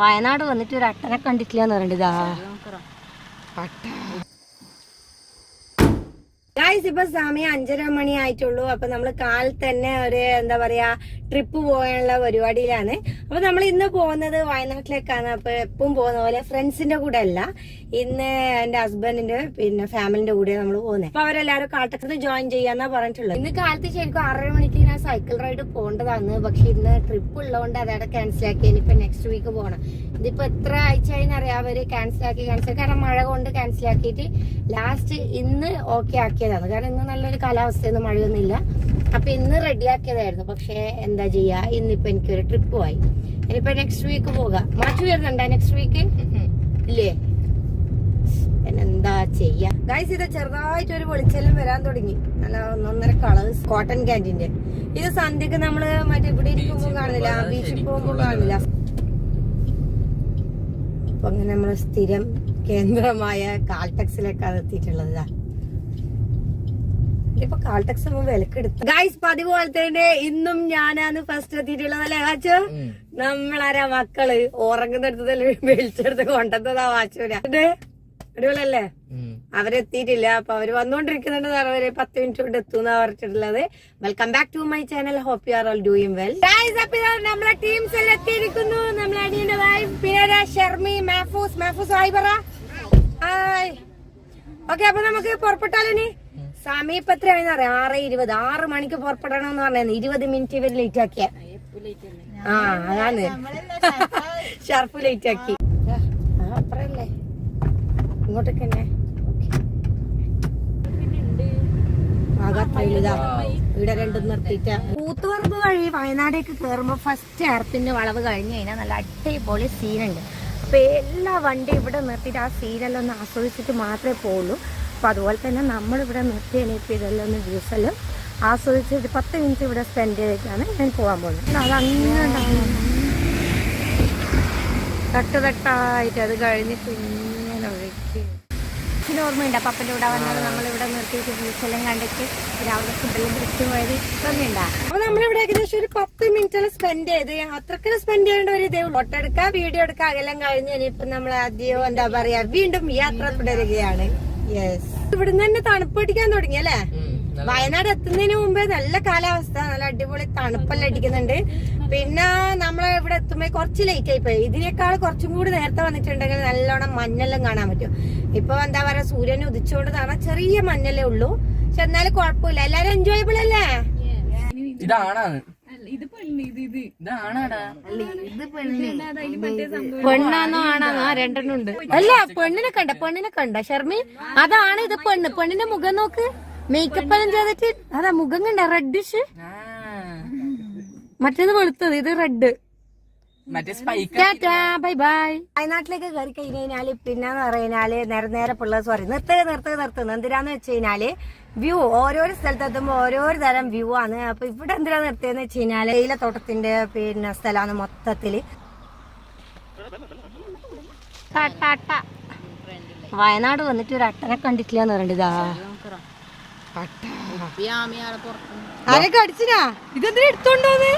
വയനാട് വന്നിട്ട് ഒരു അട്ടനെ കണ്ടിട്ടില്ല എന്ന് പറഞ്ഞിട്ടാ ഗായ്സ്. ഇപ്പൊ സമയം 5:30 മണി ആയിട്ടുള്ളൂ. അപ്പൊ നമ്മള് കാലത്ത് തന്നെ ഒരു എന്താ പറയാ ട്രിപ്പ് പോകാനുള്ള പരിപാടിയിലാണ്. അപ്പൊ നമ്മൾ ഇന്ന് പോകുന്നത് വയനാട്ടിലേക്കാണ്. അപ്പൊ എപ്പം പോകുന്ന പോലെ ഫ്രണ്ട്സിന്റെ കൂടെ അല്ല, ഇന്ന് എന്റെ ഹസ്ബൻഡിന്റെ പിന്നെ ഫാമിലിന്റെ കൂടെ നമ്മൾ പോകുന്നത്. അപ്പൊ അവരെല്ലാരും കാട്ടത്തിന് ജോയിൻ ചെയ്യാന്നാ പറഞ്ഞിട്ടുള്ളത്. ഇന്ന് കാലത്ത് ശരിക്കും 6:30 മണിക്ക് ഞാൻ സൈക്കിൾ റൈഡ് പോകേണ്ടതാണ്. പക്ഷെ ഇന്ന് ട്രിപ്പ് ഉള്ളതുകൊണ്ട് അതവിടെ ക്യാൻസൽ ആക്കി. ഇനിയിപ്പൊ നെക്സ്റ്റ് വീക്ക് പോകണം. ഇതിപ്പോ എത്ര ആഴ്ചയായി അറിയാം അവര് ക്യാൻസൽ ആക്കി കാരണം മഴ കൊണ്ട് ക്യാൻസൽ ആക്കിയിട്ട് ലാസ്റ്റ് ഇന്ന് ഓക്കെ ആക്കിയതാണ്. കാരണം ഇന്ന് നല്ലൊരു കാലാവസ്ഥയൊന്നും മഴയൊന്നുമില്ല. അപ്പൊ ഇന്ന് റെഡി ആക്കിയതായിരുന്നു. പക്ഷെ എന്താ ചെയ്യാ, ഇന്നിപ്പോ എനിക്കൊരു ട്രിപ്പ് പോയി. ഇനിയിപ്പോ നെക്സ്റ്റ് വീക്ക് പോകാം. മാറ്റി വരുന്നുണ്ടോ നെക്സ്റ്റ് വീക്ക്? ഇല്ലേ? എന്താ ചെയ്യാ ഗൈസ്. ഇത് ചെറുതായിട്ട് ഒരു വെളിച്ചെല്ലാം വരാൻ തുടങ്ങി. നല്ല 1.5 കളേഴ്സ് കോട്ടൺ ക്യാൻഡിന്റെ. ഇത് സന്ധ്യക്ക് നമ്മള് മറ്റേ ഇവിടെ ഇരിക്കുമ്പോ കാണില്ല, ബീച്ചിൽ പോകുമ്പോ കാണില്ല. അപ്പൊ അങ്ങനെ നമ്മള് സ്ഥിരം കേന്ദ്രമായ കാൽടെക്സിലേക്കാണ് എത്തിയിട്ടുള്ളത്. ഇപ്പൊ കാൽടെക്സ് വിലക്കെടുത്തു ഗൈസ്. പതിവ് പോലത്തെ ഇന്നും ഞാനാണ് ഫസ്റ്റ് എത്തിയിട്ടുള്ളത് അല്ലേ വാച്ചോ? നമ്മളാരാ മക്കള് ഉറങ്ങുന്നിടത്തല്ലേ വെളിച്ചെടുത്ത് കൊണ്ടുവന്നതാ വാച്ചൂരാ. അടിപൊളിയല്ലേ? അവരെത്തിയിട്ടില്ല. അപ്പൊ അവര് വന്നോണ്ടിരിക്കുന്നുണ്ട്. അവര് 10 മിനിറ്റ് കൊണ്ട് എത്തുന്ന പറഞ്ഞിട്ടുള്ളത്. Welcome back to my channel. Hope you are all doing well. നമ്മളെ ടീംസ് എല്ലാം എത്തിയിരിക്കുന്നു. നമ്മളെ അനിയന്റെ വൈഫ് പിന്നെ ഷെർമി, മാഫൂസ് ഹായ് പറ. ഹായ്. ഓക്കെ, അപ്പൊ നമുക്ക് പുറപ്പെട്ടാലിനി. സമയം ഇപ്പൊ എത്രയാണെന്ന് അറിയാം? 6:20. 6 മണിക്ക് പുറപ്പെടണമെന്ന് പറഞ്ഞാൽ 20 മിനിറ്റ് ഇവർ ലേറ്റ് ആക്കിയ. അതാണ് ഷർഫ് ലേറ്റ് ആക്കി. അപ്പറല്ലേ ഇങ്ങോട്ടൊക്കെ തന്നെ ഇവിടെ രണ്ടും നിർത്തിയിട്ട് കൂത്തുപറമ്പ് വഴി വയനാടേക്ക് കയറുമ്പോ ഫസ്റ്റ് എയർപ്പിന്റെ വളവ് കഴിഞ്ഞ് കഴിഞ്ഞാൽ നല്ല അടിപൊളി സീനുണ്ട്. അപ്പൊ എല്ലാ വണ്ടിയും ഇവിടെ നിർത്തിയിട്ട് ആ സീനെല്ലാം ഒന്ന് ആസ്വദിച്ചിട്ട് മാത്രമേ പോകുള്ളൂ. അപ്പൊ അതുപോലെ തന്നെ നമ്മളിവിടെ നിർത്തി എനിക്ക് ഇതെല്ലാം ഒന്ന് വ്യൂസെല്ലാം ആസ്വദിച്ചിട്ട് 10 മിനിറ്റ് ഇവിടെ സ്പെൻഡ് ചെയ്തിട്ടാണ് ഞാൻ പോകാൻ പോകുന്നത്. അതങ്ങനെ തട്ടായിട്ട് അത് കഴിഞ്ഞിട്ട് ഇങ്ങനെ ഒഴിച്ച് ഇതിന് ഓർമ്മയുണ്ട്. പപ്പൻ്റെ കൂടെ വന്നാൽ നമ്മളിവിടെ നിർത്തിയിട്ട് വ്യൂസെല്ലാം കണ്ടിട്ട് രാവിലെ ഫുഡെല്ലാം തിരിച്ചു പോയത് ഓർമ്മയുണ്ടാ? അപ്പൊ നമ്മളിവിടെ ഏകദേശം ഒരു 10 മിനിറ്റെല്ലാം സ്പെൻഡ് ചെയ്ത് അത്രയ്ക്ക് സ്പെൻഡ് ചെയ്യേണ്ട ഒരു ഇതേ ഫോട്ടോ എടുക്കുക, വീഡിയോ എടുക്കുക, അതെല്ലാം കഴിഞ്ഞ് ഇനിയിപ്പം നമ്മൾ ആദ്യം എന്താ പറയാ വീണ്ടും യാത്ര തുടരുകയാണ്. യെസ്, ഇവിടുന്ന് തന്നെ തണുപ്പ് അടിക്കാൻ തുടങ്ങി അല്ലേ? വയനാട് എത്തുന്നതിന് മുമ്പേ നല്ല കാലാവസ്ഥ, നല്ല അടിപൊളി തണുപ്പെല്ലാം അടിക്കുന്നുണ്ട്. പിന്നെ നമ്മളെ ഇവിടെ എത്തുമ്പോ കുറച്ച് ലേറ്റ് ആയിപ്പോയി. ഇതിനേക്കാൾ കുറച്ചും കൂടി നേരത്തെ വന്നിട്ടുണ്ടെങ്കിൽ നല്ലോണം മഞ്ഞെല്ലാം കാണാൻ പറ്റും. ഇപ്പൊ എന്താ പറയാ സൂര്യൻ ഉദിച്ചോണ്ട് കാണാൻ ചെറിയ മഞ്ഞല്ലേ ഉള്ളൂ. പക്ഷെ എന്നാലും കുഴപ്പമില്ല, എല്ലാരും എൻജോയബിൾ അല്ലേ? പെണ്ണാന്നോ ആണാന്നോ? രണ്ടെണ്ണം ഉണ്ട്. അല്ല പെണ്ണിനെ കണ്ട ഷർമി? അതാണ് ഇത് പെണ്ണ്. പെണ്ണിന്റെ മുഖം നോക്ക്, മേക്കപ്പ് എല്ലാം ചെയ്തിട്ട്. അതാ മുഖം കണ്ട റെഡിഷ്. മറ്റേത് വെളുത്തത്, ഇത് റെഡ്. Bye bye. വയനാട്ടിലേക്ക് കയറി കഴിഞ്ഞാല് പിന്നെന്ന് പറഞ്ഞാല് നേരെ പിള്ളേഴ്സ് പറയും നിർത്തുക. എന്തിനാന്ന് വെച്ച് കഴിഞ്ഞാല് വ്യൂ ഓരോരോ സ്ഥലത്തെത്തുമ്പോ ഓരോരോ തരം വ്യൂ ആണ്. അപ്പൊ ഇവിടെ എന്തിനാ നിർത്തിയെന്ന് വെച്ച് കഴിഞ്ഞാല് തേയിലത്തോട്ടത്തിന്റെ പിന്നെ സ്ഥലമാണ് മൊത്തത്തില്. വയനാട് വന്നിട്ട് ഒരു അട്ടനെ കണ്ടിട്ടില്ല എന്ന് പറഞ്ഞിട്ടാ. ആരൊക്കെ അടിച്ചിനാ? ഇതെന്തിനാ എടുത്തോണ്ടോന്ന്?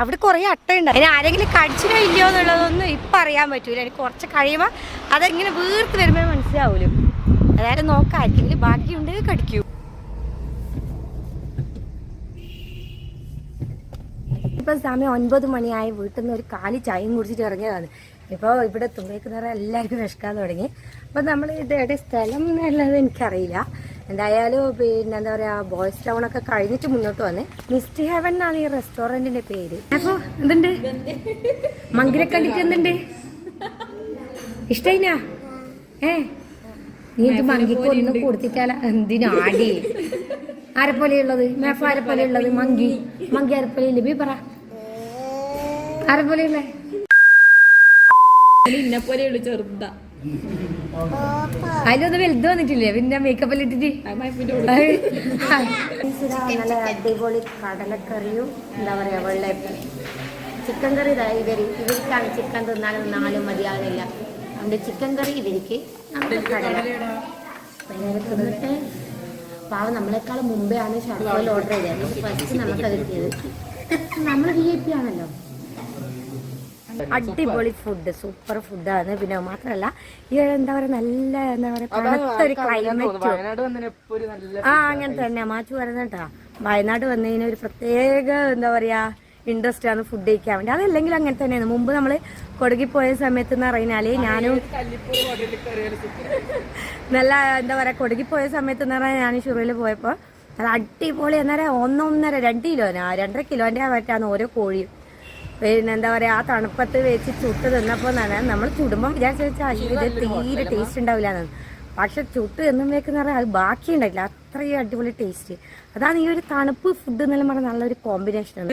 അവിടെ കൊറേ അട്ടയുണ്ട്. അതിന് ആരെങ്കിലും കടിച്ചിനോ ഇല്ലയോ എന്നുള്ളതൊന്നും ഇപ്പൊ അറിയാൻ പറ്റൂല. എനിക്ക് കുറച്ച് കഴിയുമ്പോ അതെങ്ങനെ വീർത്ത് വരുമ്പോ മനസ്സിലാവൂലോ. അതായത് നോക്കായിരിക്കും, ബാക്കിയുണ്ട് കടിക്കൂ. ഇപ്പൊ സമയം 9 മണിയായി. വീട്ടിൽ നിന്ന് ഒരു കാലി ചായയും കുടിച്ചിട്ട് ഇറങ്ങിയതാണ്. ഇപ്പോൾ ഇവിടെ തുമ്പേക്കുന്നവരെ എല്ലാവർക്കും വിശക്കാൻ തുടങ്ങി. അപ്പം നമ്മൾ ഇത് എവിടെ സ്ഥലം എന്നുള്ളത് എനിക്കറിയില്ല. എന്തായാലും പിന്നെ എന്താ പറയാ ബോയ്സ് ടൗൺ ഒക്കെ കഴിഞ്ഞിട്ട് മുന്നോട്ട് വന്നേ. മിസ്റ്റ് ഹെവൻ എന്നാണ് ഈ റെസ്റ്റോറന്റിന്റെ പേര്. അപ്പൊ എന്തുണ്ട് മങ്കിനെ കണ്ടിട്ട് എന്തുണ്ട് ഇഷ്ടയിനാ? നീ ഇത് മങ്കിക്ക് ഒന്നും കൊടുത്തിട്ടാല എന്തിനാടി? ആരെപ്പോലെയുള്ളത്? മേഫ ആരെപ്പോലെയുള്ളത്? മങ്കി ആരെപ്പോലെയില്ല? ബീ പറ ആരെപ്പോലെയുള്ള? ഇന്നെപ്പോലെയുള്ളു ചെറുതാ. അതിലൊന്നും വലുത് വന്നിട്ടില്ലേ? പിന്നെ മേക്കപ്പ് എല്ലാം ഇട്ടിട്ട് നല്ല അടിപൊളി കടലക്കറിയും എന്താ പറയാ വെള്ളയപ്പം. ചിക്കൻ കറി ഇവർക്കാണ് ചിക്കൻ തിന്നാലും മതിയാകുന്നില്ല. അതുകൊണ്ട് ചിക്കൻ കറി ഇവർക്ക്, കടല തിന്നിട്ട് പാവം നമ്മളെക്കാളും മുമ്പേ ആണ് ഷർഫോയിൽ ഓർഡർ ചെയ്തത്. ഫസ്റ്റ് നമുക്കത് കിട്ടിയത്. നമ്മൾ VIP ആണല്ലോ. അടിപൊളി ഫുഡ്, സൂപ്പർ ഫുഡാണ്. പിന്നെ മാത്രല്ല ഈ എന്താ പറയാ നല്ല എന്താ പറയാ തണുത്തൊരു ക്ലൈമറ്റും. അങ്ങനെ തന്നെ മാച്ചു പറയുന്നേട്ടാ, വയനാട് വന്നതിന് ഒരു പ്രത്യേക എന്താ പറയാ ഇൻട്രസ്റ്റ് ആണ് ഫുഡ് കഴിക്കാൻ വേണ്ടി. അതല്ലെങ്കിൽ അങ്ങനെ തന്നെയാണ്. മുമ്പ് നമ്മള് കൊടകി പോയ സമയത്ത് എന്ന് പറഞ്ഞാല് ഞാനും നല്ല എന്താ പറയാ കൊടകി പോയ സമയത്ത് എന്ന് പറഞ്ഞാൽ ഞാൻ ഷുറയിൽ പോയപ്പോ നല്ല അടിപൊളി എന്നേരം 1.5-2 കിലോനാ 2.5 കിലോന്റെ പറ്റാന്ന് ഓരോ കോഴിയും. പിന്നെ എന്താ പറയാ ആ തണുപ്പത്ത് വെച്ച് ചുട്ട് തിന്നപ്പോ നമ്മൾ ചുടുമ്പം വിചാരിച്ചു വെച്ചാൽ ഇത് തീരെ ടേസ്റ്റ് ഉണ്ടാവില്ല. പക്ഷെ ചുട്ട് എന്നും വെക്കുന്ന പറഞ്ഞാൽ അത് ബാക്കി ഉണ്ടായില്ല, അത്രയും അടിപൊളി ടേസ്റ്റ്. അതാണ് ഈ ഒരു തണുപ്പ് ഫുഡ് എന്നെല്ലാം പറഞ്ഞാൽ നല്ലൊരു കോമ്പിനേഷൻ ആണ്.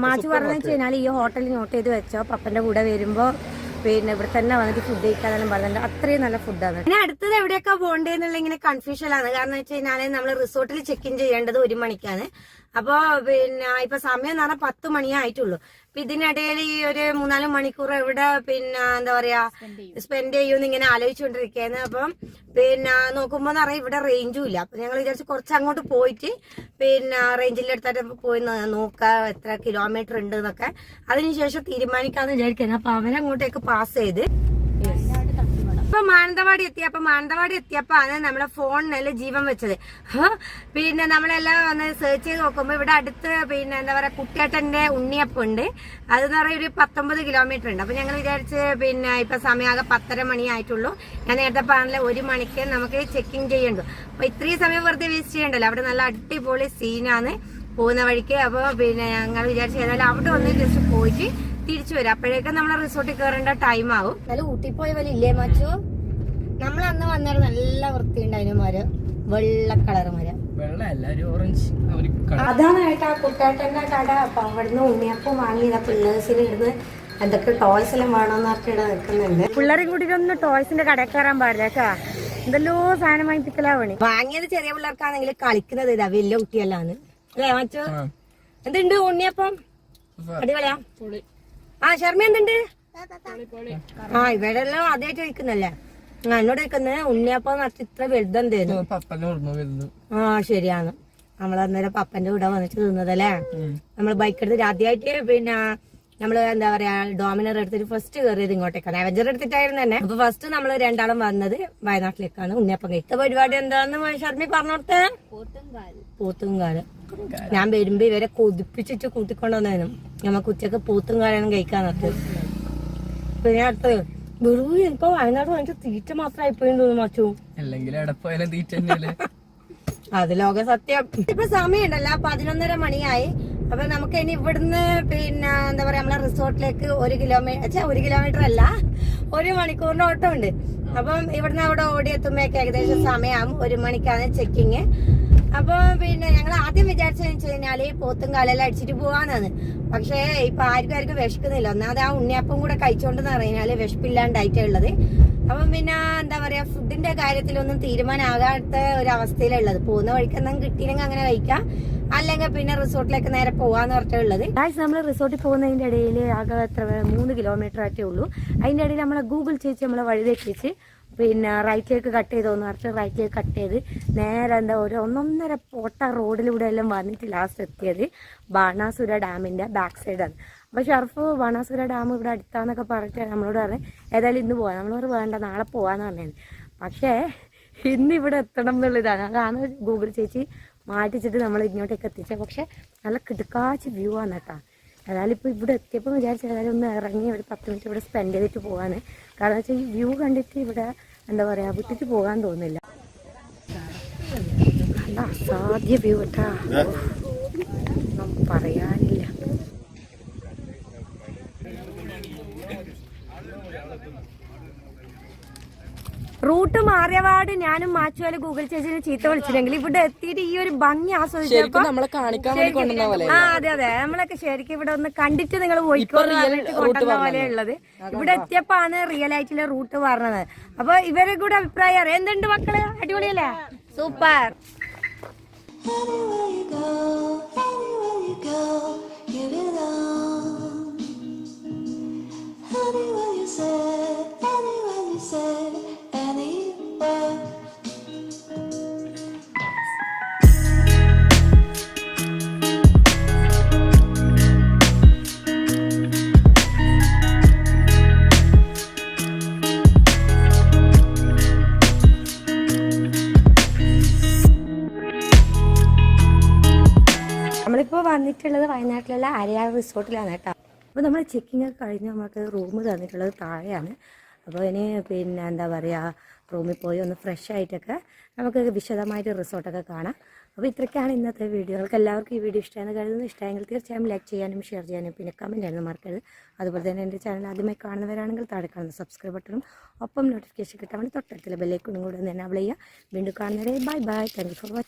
മാച്ചു പറഞ്ഞു വെച്ച് കഴിഞ്ഞാൽ ഈ ഹോട്ടലിൽ നോട്ട് ചെയ്ത് വെച്ചോ, പപ്പന്റെ കൂടെ വരുമ്പോ പിന്നെ ഇവിടെ തന്നെ വന്നിട്ട് ഫുഡ് കഴിക്കാതെല്ലാം പറഞ്ഞിട്ട് അത്രയും നല്ല ഫുഡാണ്. പിന്നെ അടുത്തത് എവിടെയൊക്കെ പോകേണ്ടതെന്നുള്ള ഇങ്ങനെ കൺഫ്യൂഷനാണ്. കാരണം വെച്ച് കഴിഞ്ഞാൽ നമ്മൾ റിസോർട്ടിൽ ചെക്ക് ഇൻ ചെയ്യേണ്ടത് 1 മണിക്കാണ്. അപ്പൊ പിന്നെ ഇപ്പൊ സമയം എന്ന് പറഞ്ഞാൽ 10 മണിയേ ആയിട്ടുള്ളൂ. അപ്പൊ ഇതിനിടയിൽ ഈ ഒരു 3-4 മണിക്കൂർ എവിടെ പിന്നെ എന്താ പറയാ സ്പെൻഡ് ചെയ്യുമെന്ന് ഇങ്ങനെ ആലോചിച്ചുകൊണ്ടിരിക്കുകയാണ്. അപ്പം പിന്നെ നോക്കുമ്പോ എന്ന് പറയാം ഇവിടെ റേഞ്ചും ഇല്ല. അപ്പൊ ഞങ്ങൾ വിചാരിച്ചു കുറച്ച് അങ്ങോട്ട് പോയിട്ട് പിന്നെ റേഞ്ചിന്റെ അടുത്തായിട്ട് പോയി നോക്കാം എത്ര കിലോമീറ്റർ ഉണ്ട് എന്നൊക്കെ. അതിനുശേഷം തീരുമാനിക്കാന്ന് വിചാരിക്കുന്നത്. അപ്പൊ അവരങ്ങോട്ടേക്ക് പാസ് ചെയ്ത് ഇപ്പൊ മാനന്തവാടി എത്തിയപ്പോ ആണ് നമ്മളെ ഫോണിനല്ല ജീവൻ വെച്ചത്. പിന്നെ നമ്മളെല്ലാം ഒന്ന് സെർച്ച് ചെയ്ത് നോക്കുമ്പോ ഇവിടെ അടുത്ത് പിന്നെ എന്താ പറയാ കുട്ടിയേട്ടന്റെ ഉണ്ണിയപ്പം ഉണ്ട്. അതെന്ന് പറയുക ഒരു 19 കിലോമീറ്റർ ഉണ്ട്. അപ്പൊ ഞങ്ങൾ വിചാരിച്ച് പിന്നെ ഇപ്പൊ സമയമാകെ 10:30 മണി ആയിട്ടുള്ളൂ. ഞാൻ നേരത്തെ പറഞ്ഞ 1 മണിക്ക് നമുക്ക് ചെക്കിങ് ചെയ്യണ്ടു. അപ്പൊ ഇത്രയും സമയം വെറുതെ വേസ്റ്റ് ചെയ്യണ്ടല്ലോ. അവിടെ നല്ല അടിപൊളി സീനാണ് പോകുന്ന വഴിക്ക്. അപ്പൊ പിന്നെ ഞങ്ങൾ വിചാരിച്ചു ഏതായാലും അവിടെ ഒന്ന് ജസ്റ്റ് പോയിട്ട് തിരിച്ചു വരാം. അപ്പോഴേക്കും നമ്മളെ റിസോർട്ടിൽ കയറേണ്ട ടൈം ആവും. നല്ല ഊട്ടി പോയ പോലെ ഇല്ലേ മച്ചു? നമ്മൾ അന്ന് വന്നേരം നല്ല വൃത്തിയുണ്ടായിരുന്നു മരം, വെള്ള കളർ മരം. അതാണ് ഏട്ടാ കുട്ടാട്ടന്റെ കട. അപ്പൊ അവിടുന്ന് ഉണ്ണിയപ്പം വാങ്ങിയതാ പിള്ളേഴ്സിന് ഇടുന്ന് എന്തൊക്കെ ടോയ്സ് എല്ലാം വേണമെന്ന് പറഞ്ഞിട്ട് നിൽക്കുന്നുണ്ട്. പിള്ളേരെ കൂട്ടിട്ടൊന്നും ടോയ്സിന്റെ കടയിൽ കയറാൻ പാടില്ല കേട്ടാ. എന്തെല്ലോ സാധനം വാങ്ങിപ്പിക്കലാ പണി. വാങ്ങിയത് ചെറിയ പിള്ളേർക്കാണെങ്കിൽ കളിക്കുന്നത് ഇതാ, വലിയ കുട്ടിയല്ലാന്ന് അല്ലേ മച്ചു? എന്തുണ്ട് ഉണ്ണിയപ്പം? അടിപൊളിയാ. ഷർമ്മ എന്തുണ്ട്? ഇവിടെ എല്ലാം ആദ്യമായിട്ട് കഴിക്കുന്നല്ലേ? എന്നോട് കഴിക്കുന്നത് ഉണ്ണിയപ്പം നട്ട് ഇത്ര വലുതെന്തേന്നു. ശരിയാണ്. നമ്മളന്നേരം പപ്പന്റെ കൂടെ വന്നിട്ട് തിന്നതല്ലേ. നമ്മള് ബൈക്ക് എടുത്തിട്ട് ആദ്യമായിട്ട് പിന്നെ നമ്മള് എന്താ പറയാ ഡോമിനർ എടുത്തിട്ട് ഫസ്റ്റ് കയറിയത് ഇങ്ങോട്ടേക്കാണ്. അവഞ്ചർ എടുത്തിട്ടായിരുന്നു തന്നെ. അപ്പൊ ഫസ്റ്റ് നമ്മള് രണ്ടാളും വന്നത് വയനാട്ടിലേക്കാണ് ഉണ്ണിയപ്പം കഴിച്ച പരിപാടി എന്താന്ന് ഷർമ്മി പറഞ്ഞോടത്തെ പോത്തുംകാല്. ഞാൻ വരുമ്പോ ഇവരെ കൊതിപ്പിച്ചിട്ട് കൂട്ടിക്കൊണ്ടുവന്നു. നമുക്ക് ഉച്ചക്ക് പോത്തുംകാലാണ് കഴിക്കാൻ നിർത്തത്. പിന്നെ അടുത്ത് വെറുതെ ഇപ്പൊ വയനാട് വന്നിട്ട് തീറ്റ മാത്രമായി പോയെന്ന് തോന്നുന്നു മച്ചു. അത് ലോക സത്യം. ഇപ്പൊ സമയമുണ്ടല്ലോ 11:30 മണിയായി. അപ്പൊ നമുക്ക് ഇനി ഇവിടുന്ന് പിന്നെ എന്താ പറയാ നമ്മളെ റിസോർട്ടിലേക്ക് 1 കിലോമീറ്റർ അല്ല 1 മണിക്കൂറിന്റെ ഓട്ടം ഉണ്ട്. അപ്പം ഇവിടുന്ന് അവിടെ ഓടിയെത്തുമ്പോഴേക്ക് ഏകദേശം സമയമാകും. 1 മണിക്കാണ് ചെക്കിങ്. അപ്പൊ പിന്നെ ഞങ്ങൾ ആദ്യം വിചാരിച്ചതെന്ന് വെച്ച് കഴിഞ്ഞാല് പോത്തും കാലെല്ലാം അടിച്ചിട്ട് പോവാന്നാണ്. പക്ഷേ ഇപ്പൊ ആർക്കും വിശക്കുന്നില്ല. ഒന്നാമത് ആ ഉണ്ണിയപ്പം കൂടെ കഴിച്ചോണ്ടെന്ന് പറഞ്ഞാല് വിശപ്പില്ലാണ്ടായിട്ടേ ഉള്ളത്. അപ്പം പിന്നെ എന്താ പറയാ ഫുഡിന്റെ കാര്യത്തിലൊന്നും തീരുമാനമാകാത്ത ഒരു അവസ്ഥയിലുള്ളത്. പോകുന്ന വഴിക്ക് എന്തെങ്കിലും കിട്ടിയില്ലെങ്കിൽ അങ്ങനെ കഴിക്കാം, അല്ലെങ്കിൽ പിന്നെ റിസോർട്ടിലേക്ക് നേരെ പോവാന്ന് പറഞ്ഞിട്ടുള്ളത്. നമ്മൾ റിസോർട്ടിൽ പോകുന്നതിന്റെ ഇടയിൽ ആകെ 3 കിലോമീറ്റർ ആയിട്ടേ ഉള്ളൂ. അതിന്റെ ഇടയിൽ നമ്മളെ ഗൂഗിൾ ചേച്ചി നമ്മളെ വഴി തെറ്റിച്ച് പിന്നെ റൈറ്റിലേക്ക് കട്ട് ചെയ്തോന്ന് പറഞ്ഞിട്ട് റൈറ്റിലേക്ക് കട്ട് ചെയ്ത് നേരെ എന്താ ഒരു 1.5 പോട്ട റോഡിലൂടെ എല്ലാം വന്നിട്ട് ലാസ്റ്റ് എത്തിയത് ബാണാസുര ഡാമിന്റെ ബാക്ക് സൈഡാണ്. അപ്പൊ ഷർഫ് ബാണാസുര ഡാം ഇവിടെ അടുത്താന്നൊക്കെ പറഞ്ഞിട്ട് നമ്മളോട് പറഞ്ഞു ഏതായാലും ഇന്ന് പോവാം. നമ്മളോട് വേണ്ട നാളെ പോവാന്ന് പറഞ്ഞത്. പക്ഷേ ഇന്ന് ഇവിടെ എത്തണം എന്നുള്ളതാണ്. അതാണ് ഗൂഗിൾ ചേച്ചി മാറ്റിച്ചിട്ട് നമ്മൾ ഇങ്ങോട്ടേക്ക് എത്തിച്ചത്. പക്ഷെ നല്ല കിടുക്കാച്ച് വ്യൂ ആണ് കേട്ടോ. ഏതായാലും ഇപ്പോൾ ഇവിടെ എത്തിയപ്പോൾ വിചാരിച്ച ഏതായാലും ഒന്ന് ഇറങ്ങി ഒരു 10 മിനിറ്റ് ഇവിടെ സ്പെൻഡ് ചെയ്തിട്ട് പോകാന്. കാരണം വെച്ചാൽ ഈ വ്യൂ കണ്ടിട്ട് ഇവിടെ എന്താ പറയാ വിട്ടിട്ട് പോകാൻ തോന്നില്ല. നല്ല അസാധ്യ വ്യൂ കേട്ടാ, ഒന്നും പറയാനില്ല. റൂട്ട് മാറിയപാട് ഞാനും മാച്ചുവാല് ഗൂഗിൾ ചേച്ചിനെ ചീത്ത വിളിച്ചില്ലെങ്കിൽ ഇവിടെ എത്തിയിട്ട് ഈ ഒരു ഭംഗി ആസ്വദിച്ചപ്പോ അതെ നമ്മളൊക്കെ ശരിക്കും ഇവിടെ ഒന്ന് കണ്ടിട്ട് നിങ്ങൾ പോയിക്കോന്ന് പറഞ്ഞിട്ട് കൊണ്ടുവന്ന പോലെയുള്ളത്. ഇവിടെ എത്തിയപ്പോ ആണ് റിയൽ ആയിട്ടുള്ള റൂട്ട് പറഞ്ഞത്. അപ്പൊ ഇവരെ കൂടെ അഭിപ്രായം അറിയാം. എന്തുണ്ട് മക്കള്, അടിപൊളിയല്ലേ? സൂപ്പർ. നമ്മളിപ്പോൾ വന്നിട്ടുള്ളത് വയനാട്ടിലുള്ള അരയാർ റിസോർട്ടിലാണ് കേട്ടോ. അപ്പോൾ നമ്മൾ ചെക്കിംഗ് ഒക്കെ കഴിഞ്ഞ് നമുക്ക് റൂം തന്നിട്ടുള്ളത് താഴെയാണ്. അപ്പോൾ ഇനി പിന്നെ എന്താ പറയുക, റൂമിൽ പോയി ഒന്ന് ഫ്രഷ് ആയിട്ടൊക്കെ നമുക്ക് വിശദമായിട്ട് റിസോർട്ടൊക്കെ കാണാം. അപ്പോൾ ഇത്രയ്ക്കാണ് ഇന്നത്തെ വീഡിയോ. നിങ്ങൾക്ക് എല്ലാവർക്കും ഈ വീഡിയോ ഇഷ്ടമായെന്ന് കരുതുന്നു. ഇഷ്ടമെങ്കിൽ തീർച്ചയായും ലൈക്ക് ചെയ്യാനും ഷെയർ ചെയ്യാനും പിന്നെ കമൻറ്റ് ചെയ്യാനും മറക്കരുത്. അതുപോലെ തന്നെ എൻ്റെ ചാനൽ ആദ്യമായി കാണുന്നവരാണെങ്കിൽ താഴെ കാണുന്ന സബ്സ്ക്രൈബ് ബട്ടണും ഒപ്പം നോട്ടിഫിക്കേഷൻ കിട്ടാൻ വേണ്ടി തൊട്ടടുത്തുള്ള ബെല്ലൈക്കണും കൂടെ ഒന്ന് എനേബിൾ ചെയ്യുക. വീണ്ടും കാണുന്നവരെ bye bye. Thank you for watching.